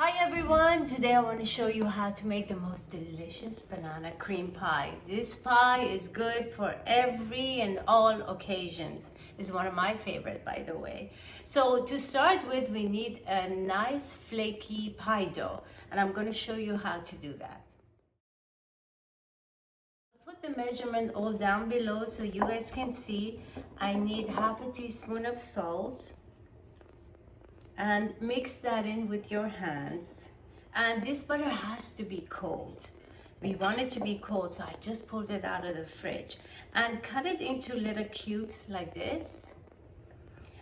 Hi everyone! Today I want to show you how to make the most delicious banana cream pie. This pie is good for every and all occasions. It's one of my favorite, by the way. So to start with, we need a nice flaky pie dough, and I'm going to show you how to do that. Put the measurement all down below so you guys can see. I need half a teaspoon of salt. And mix that in with your hands. And this butter has to be cold. We want it to be cold, so I just pulled it out of the fridge. And cut it into little cubes like this.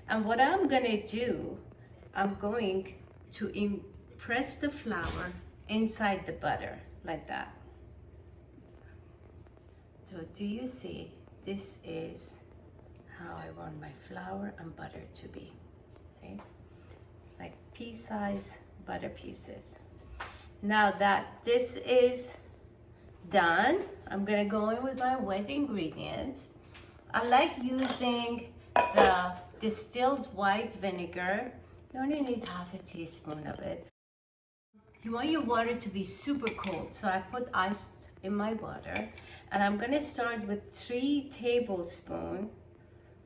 And what I'm gonna do, I'm going to impress the flour inside the butter, like that. So do you see? This is how I want my flour and butter to be, see? Like pea-sized butter pieces. Now that this is done, I'm gonna go in with my wet ingredients. I like using the distilled white vinegar. You only need half a teaspoon of it. You want your water to be super cold, so I put ice in my water, and I'm gonna start with 3 tablespoons.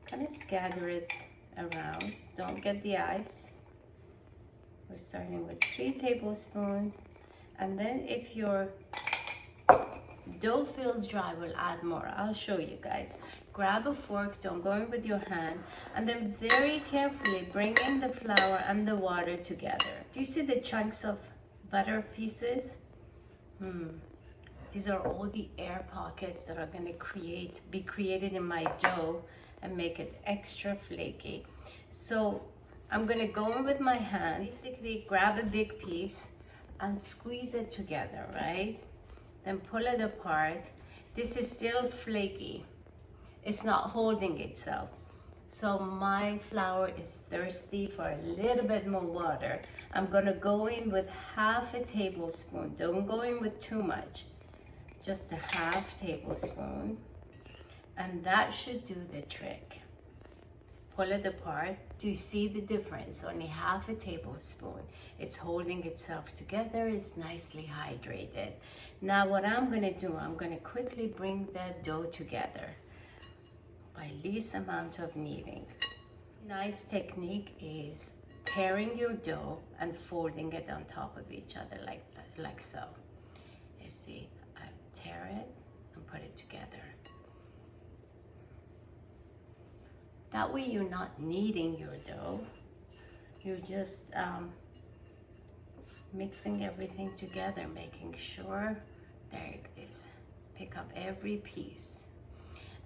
Kind of scatter it around, don't get the ice. We're starting with 3 tablespoons, and then if your dough feels dry, we'll add more. I'll show you guys. Grab a fork, don't go in with your hand, and then very carefully bring in the flour and the water together. Do you see the chunks of butter pieces? These are all the air pockets that are going to be created in my dough and make it extra flaky. So I'm gonna go in with my hand, basically grab a big piece and squeeze it together, right? Then pull it apart. This is still flaky. It's not holding itself. So my flour is thirsty for a little bit more water. I'm gonna go in with half a tablespoon. Don't go in with too much. Just a half tablespoon. And that should do the trick. Pull it apart. Do you see the difference? Only half a tablespoon. It's holding itself together. It's nicely hydrated. Now what I'm gonna do, I'm gonna quickly bring the dough together by least amount of kneading. Nice technique is tearing your dough and folding it on top of each other like that, like so. You see, I tear it and put it together. That way you're not kneading your dough. You're just mixing everything together, making sure, there it is. Pick up every piece.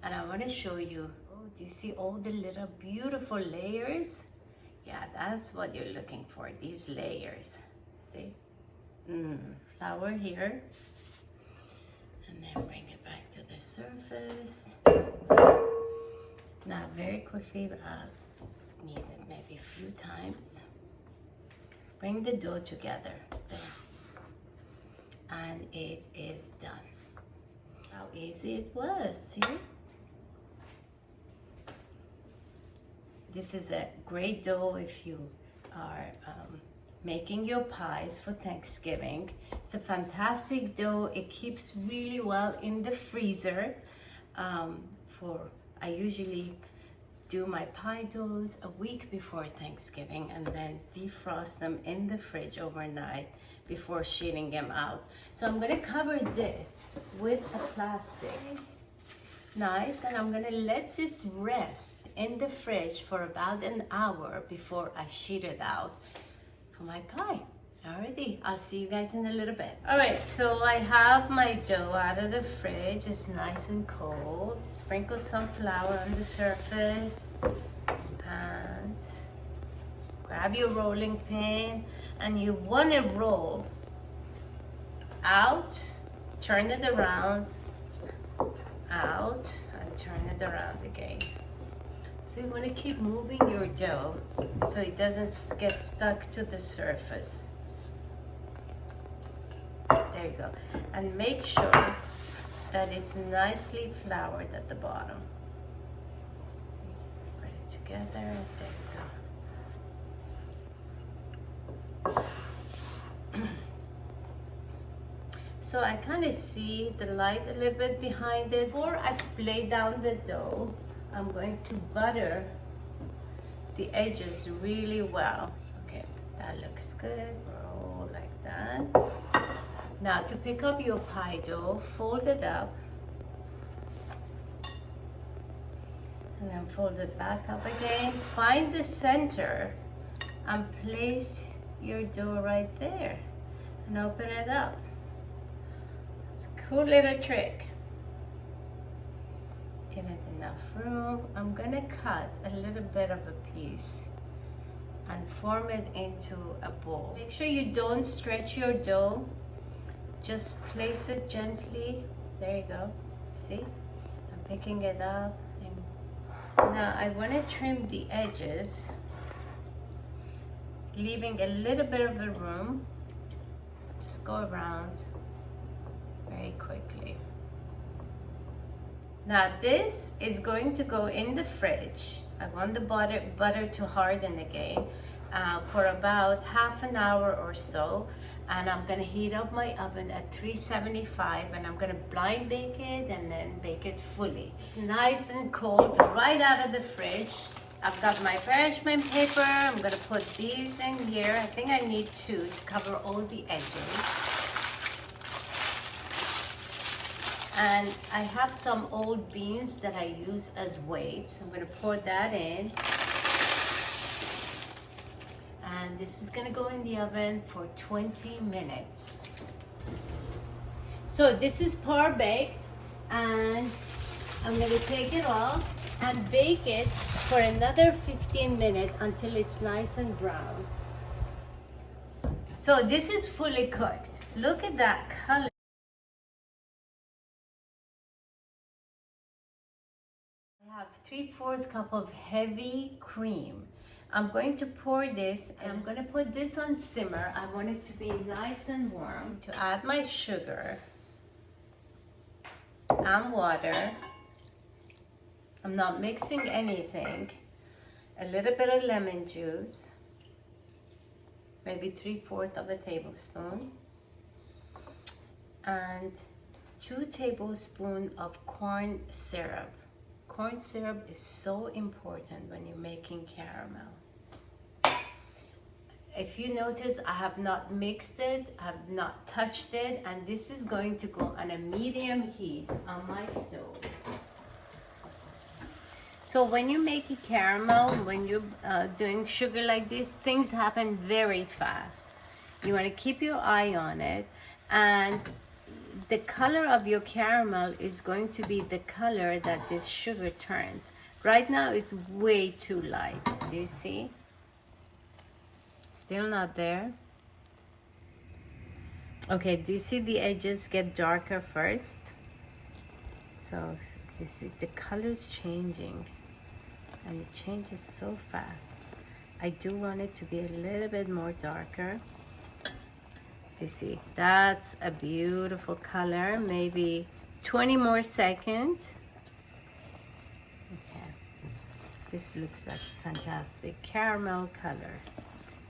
And I want to show you, do you see all the little beautiful layers? Yeah, that's what you're looking for, these layers. See? Flour here. And then bring it back to the surface. Now very quickly, I'll knead it maybe a few times. Bring the dough together there. And it is done. How easy it was, see? This is a great dough if you are making your pies for Thanksgiving. It's a fantastic dough. It keeps really well in the freezer I usually do my pie doughs a week before Thanksgiving and then defrost them in the fridge overnight before sheeting them out. So I'm gonna cover this with a plastic. Nice, and I'm gonna let this rest in the fridge for about an hour before I sheet it out for my pie. Alrighty, I'll see you guys in a little bit. Alright, so I have my dough out of the fridge. It's nice and cold. Sprinkle some flour on the surface. And grab your rolling pin. And you want to roll out, turn it around, out, and turn it around again. So you want to keep moving your dough so it doesn't get stuck to the surface. There you go. And make sure that it's nicely floured at the bottom. Put it together. There you go. So I kind of see the light a little bit behind it. Before I lay down the dough, I'm going to butter the edges really well. Okay, that looks good. Roll like that. Now to pick up your pie dough, fold it up. And then fold it back up again. Find the center and place your dough right there. And open it up. It's a cool little trick. Give it enough room. I'm gonna cut a little bit of a piece and form it into a bowl. Make sure you don't stretch your dough. Just place it gently. There you go. See? I'm picking it up. Now I want to trim the edges, leaving a little bit of a room. Just go around very quickly. Now this is going to go in the fridge. I want the butter to harden again for about half an hour or so. And I'm gonna heat up my oven at 375 and I'm gonna blind bake it and then bake it fully. It's nice and cold, right out of the fridge. I've got my parchment paper. I'm gonna put these in here. I think I need 2 to cover all the edges. And I have some old beans that I use as weights. I'm gonna pour that in. And this is gonna go in the oven for 20 minutes. So this is par baked, and I'm gonna take it off and bake it for another 15 minutes until it's nice and brown. So this is fully cooked. Look at that color. I have 3/4 cup of heavy cream. I'm going to pour this and I'm going to put this on simmer. I want it to be nice and warm. To add my sugar and water. I'm not mixing anything. A little bit of lemon juice, maybe 3/4 of a tablespoon, and 2 tablespoons of corn syrup. Corn syrup is so important when you're making caramel. If you notice, I have not mixed it, I have not touched it, and this is going to go on a medium heat on my stove. So when you make a caramel, when you're doing sugar like this, things happen very fast. You want to keep your eye on it, and the color of your caramel is going to be the color that this sugar turns. Right now it's way too light. Do you see? Still not there. Okay, do you see the edges get darker first? So you see the color's changing, and it changes so fast. I do want it to be a little bit more darker. You see, that's a beautiful color. Maybe 20 more seconds. Okay, this looks like fantastic caramel color.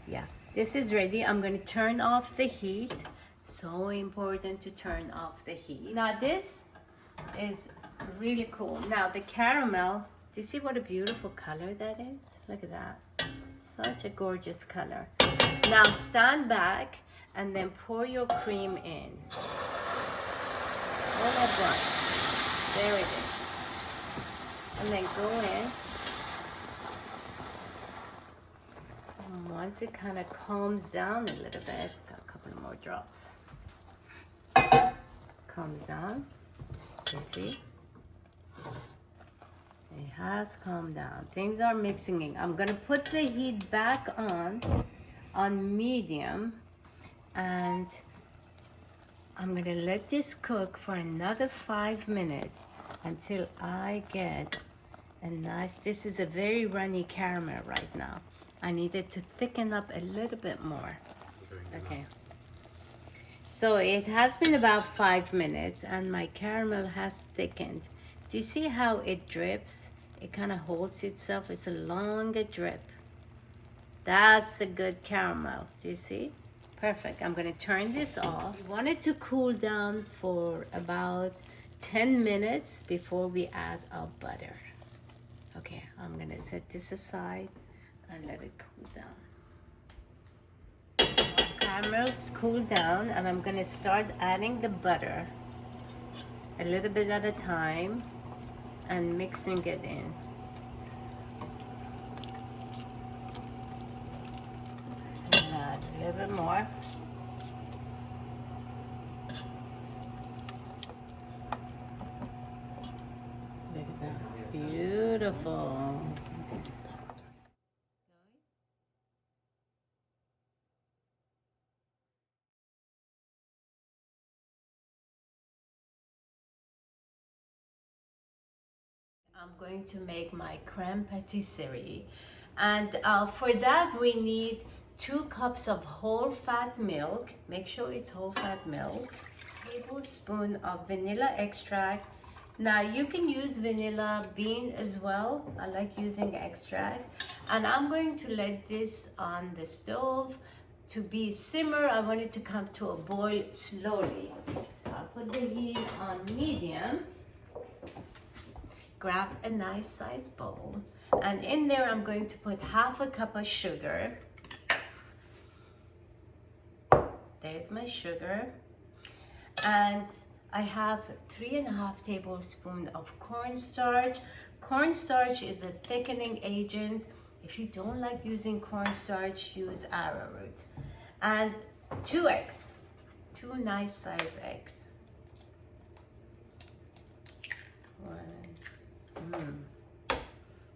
Yeah, this is ready. I'm going to turn off the heat. So important to turn off the heat. Now this is really cool. Now the caramel, do you see what a beautiful color that is? Look at that. Such a gorgeous color. Now stand back and then pour your cream in. All at once. There it is. And then go in. And once it kind of calms down a little bit, got a couple more drops. Calms down. You see? It has calmed down. Things are mixing in. I'm gonna put the heat back on medium. And I'm gonna let this cook for another 5 minutes until I get a nice, this is a very runny caramel right now. I need it to thicken up a little bit more. Okay. So it has been about 5 minutes and my caramel has thickened. Do you see how it drips? It kind of holds itself. It's a longer drip. That's a good caramel. Do you see? Perfect. I'm going to turn this off. We want it to cool down for about 10 minutes before we add our butter. Okay, I'm going to set this aside and let it cool down. Caramel's cooled down, and I'm going to start adding the butter a little bit at a time and mixing it in. And add a little bit more. Look at that. Beautiful. I'm going to make my crème patisserie, and for that we need 2 cups of whole fat milk. Make sure it's whole fat milk. A tablespoon of vanilla extract. Now you can use vanilla bean as well. I like using extract, and I'm going to let this on the stove to be simmer. I want it to come to a boil slowly, so I'll put the heat on medium. Grab a nice size bowl, and in there I'm going to put half a cup of sugar. There's my sugar, and I have 3.5 tablespoons of cornstarch. Cornstarch is a thickening agent. If you don't like using cornstarch, use arrowroot. And 2 eggs, 2 nice size eggs.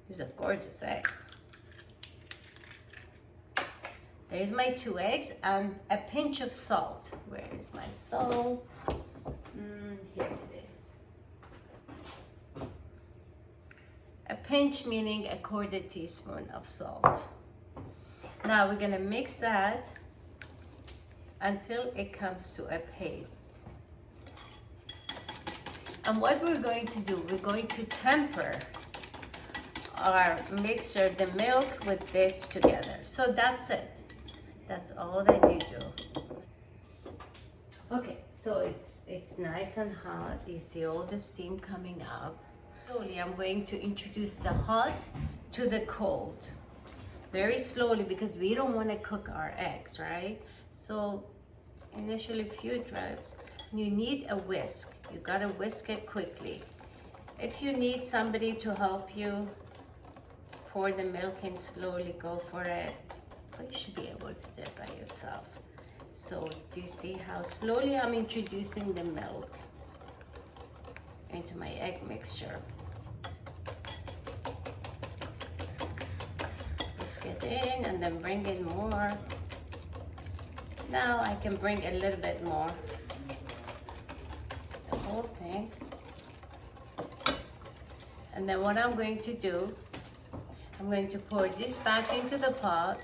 These are gorgeous eggs. There's my 2 eggs and a pinch of salt. Where is my salt? Here it is. A pinch meaning a 1/4 teaspoon of salt. Now we're gonna mix that until it comes to a paste. And what we're going to do, we're going to temper our mixture, the milk with this together. So that's it. That's all that you do. Okay, so it's nice and hot. You see all the steam coming up. Slowly, I'm going to introduce the hot to the cold. Very slowly, because we don't want to cook our eggs, right? So initially few drops. You need a whisk. You gotta whisk it quickly. If you need somebody to help you pour the milk in slowly, go for it. But you should be able to do it by yourself. So do you see how slowly I'm introducing the milk into my egg mixture? Whisk it in and then bring in more. Now I can bring a little bit more. The whole thing. And then what I'm going to do, I'm going to pour this back into the pot,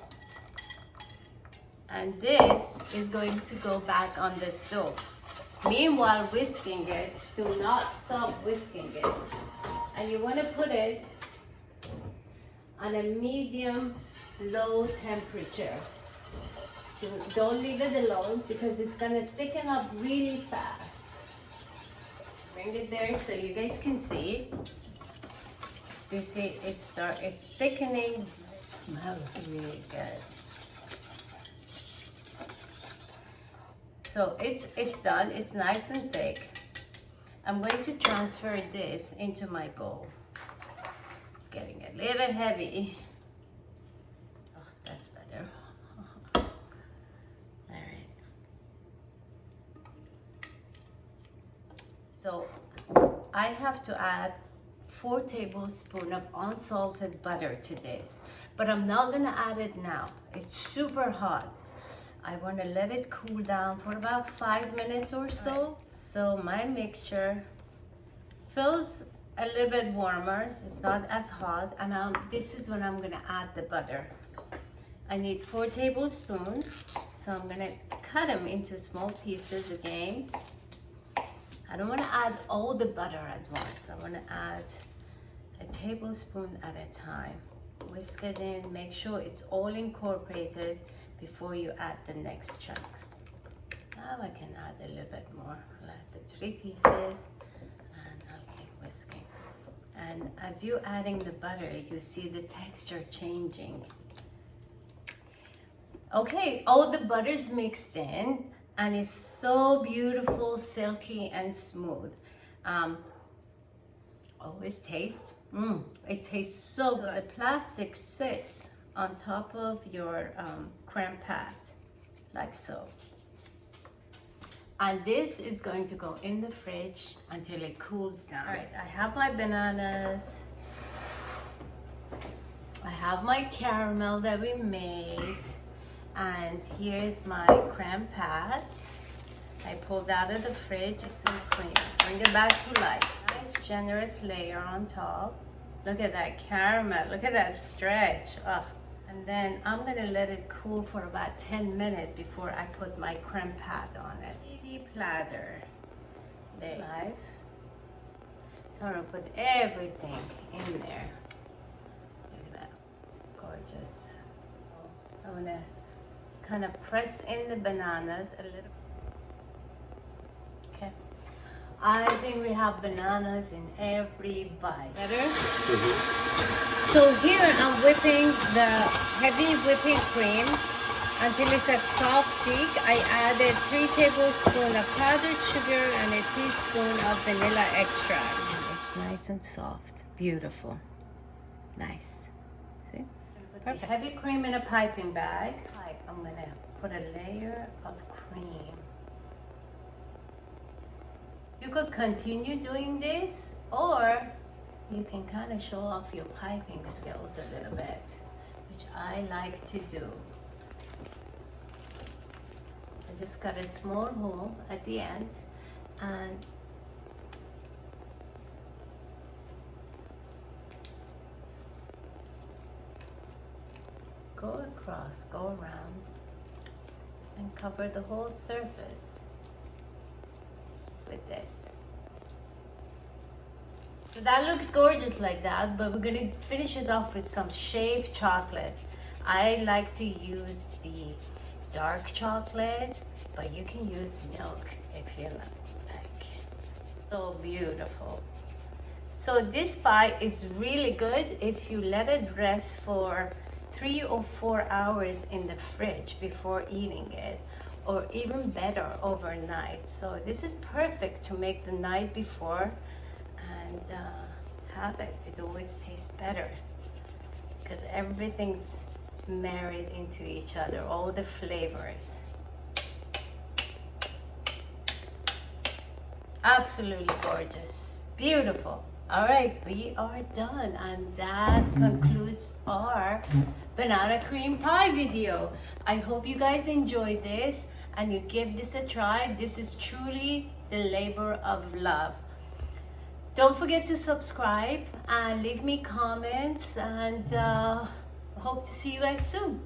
and this is going to go back on the stove. Meanwhile, whisking it, do not stop whisking it. And you want to put it on a medium low temperature. Don't leave it alone because it's going to thicken up really fast. Bring it there so you guys can see. You see, it's thickening. It smells really good. So it's done. It's nice and thick. I'm going to transfer this into my bowl. It's getting a little heavy. Oh, that's better. All right. So I have to add 4 tablespoons of unsalted butter to this, but I'm not gonna add it now. It's super hot. I want to let it cool down for about 5 minutes or so. So my mixture feels a little bit warmer. It's not as hot, and this is when I'm gonna add the butter. I need 4 tablespoons, so I'm gonna cut them into small pieces again. I don't want to add all the butter at once. I want to add a tablespoon at a time. Whisk it in, make sure it's all incorporated. before you add the next chunk. Now I can add a little bit more. I'll add the 3 pieces and I'll keep whisking. And as you're adding the butter, you see the texture changing. Okay, all the butter's mixed in and it's so beautiful, silky and smooth. Always taste. It tastes so good. The plastic sits on top of your creme pater, like so. And this is going to go in the fridge until it cools down. All right, I have my bananas. I have my caramel that we made. And here's my creme pater. I pulled out of the fridge, just some cream. Bring it back to life. Nice generous layer on top. Look at that caramel, look at that stretch. Oh. And then I'm gonna let it cool for about 10 minutes before I put my creme pater on it. Easy platter. There. Life. So I'm gonna put everything in there. Look at that, gorgeous. I'm gonna kind of press in the bananas a little. Okay. I think we have bananas in every bite. Better? So here I'm whipping the heavy whipping cream until it's a soft peak. I added 3 tablespoons of powdered sugar and a teaspoon of vanilla extract. It's nice and soft, beautiful, nice. See? Perfect. Heavy cream in a piping bag. I'm gonna put a layer of cream. You could continue doing this, or you can kind of show off your piping skills a little bit, which I like to do. I just got a small hole at the end and go across, go around, and cover the whole surface with this. So that looks gorgeous like that, but we're gonna finish it off with some shaved chocolate. I like to use the dark chocolate, but you can use milk if you like. So beautiful. So this pie is really good if you let it rest for 3 or 4 hours in the fridge before eating it, or even better overnight. So this is perfect to make the night before and have it. It always tastes better because everything's married into each other, all the flavors. Absolutely gorgeous, beautiful. All right, we are done, and that concludes our banana cream pie video. I hope you guys enjoyed this and you give this a try. This is truly the labor of love. Don't forget to subscribe and leave me comments, and hope to see you guys soon.